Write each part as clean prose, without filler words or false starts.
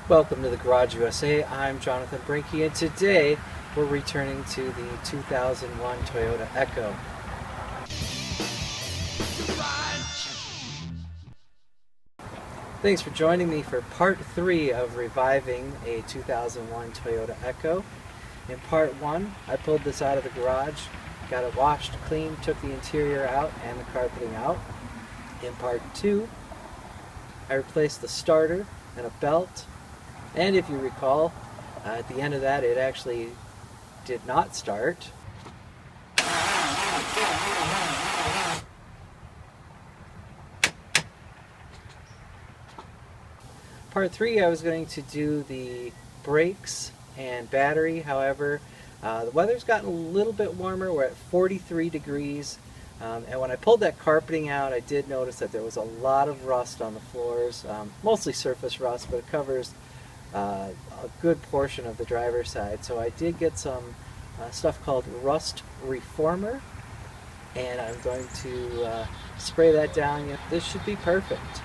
Welcome to the Garage USA. I'm Jonathan Brinke, and today we're returning to the 2001 Toyota Echo. Thanks for joining me for part 3 of reviving a 2001 Toyota Echo. In part 1, I pulled this out of the garage, got it washed, cleaned, took the interior out and the carpeting out. In part 2, I replaced the starter and a belt. And if you recall, at the end of that, it actually did not start. Part 3, I was going to do the brakes and battery. However, the weather's gotten a little bit warmer. We're at 43 degrees. And when I pulled that carpeting out, I did notice that there was a lot of rust on the floors, mostly surface rust, but it covers a good portion of the driver's side. So I did get some stuff called rust reformer, and I'm going to spray that down. This should be perfect.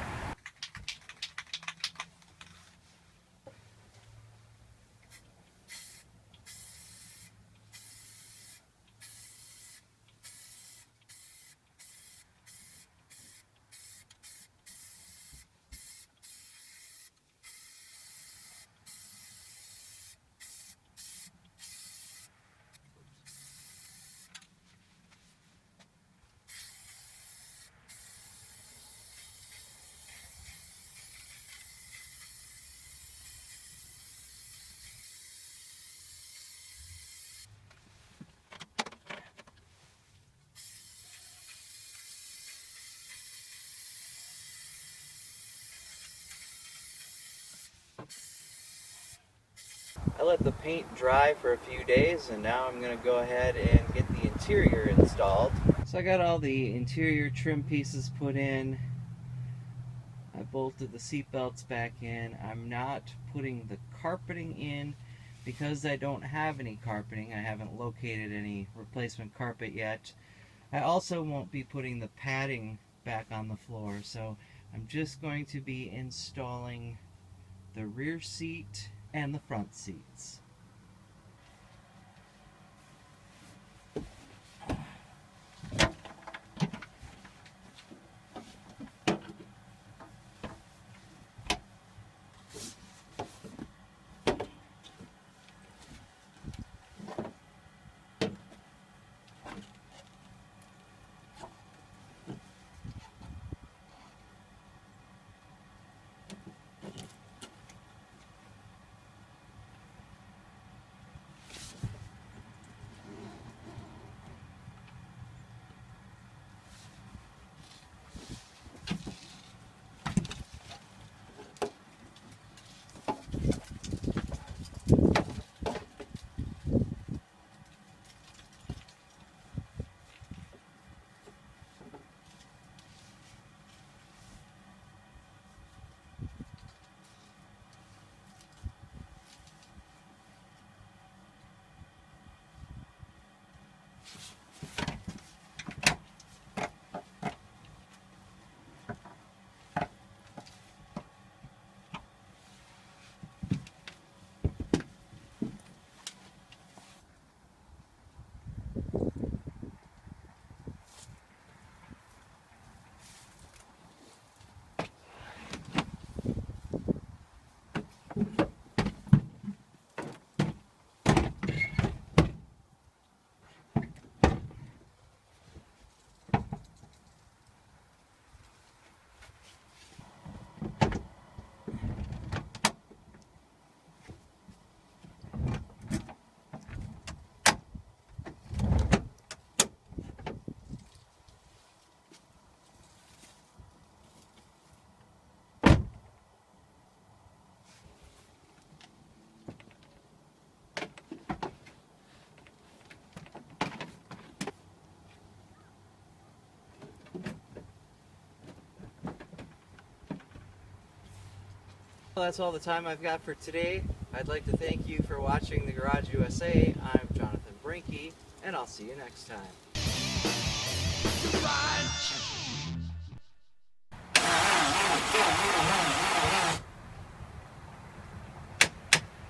I let the paint dry for a few days, and now I'm going to go ahead and get the interior installed. So I got all the interior trim pieces put in. I bolted the seat belts back in. I'm not putting the carpeting in because I don't have any carpeting. I haven't located any replacement carpet yet. I also won't be putting the padding back on the floor, so I'm just going to be installing the rear seat and the front seats. Well, that's all the time I've got for today. I'd like to thank you for watching the Garage USA. I'm Jonathan Brinke, and I'll see you next time.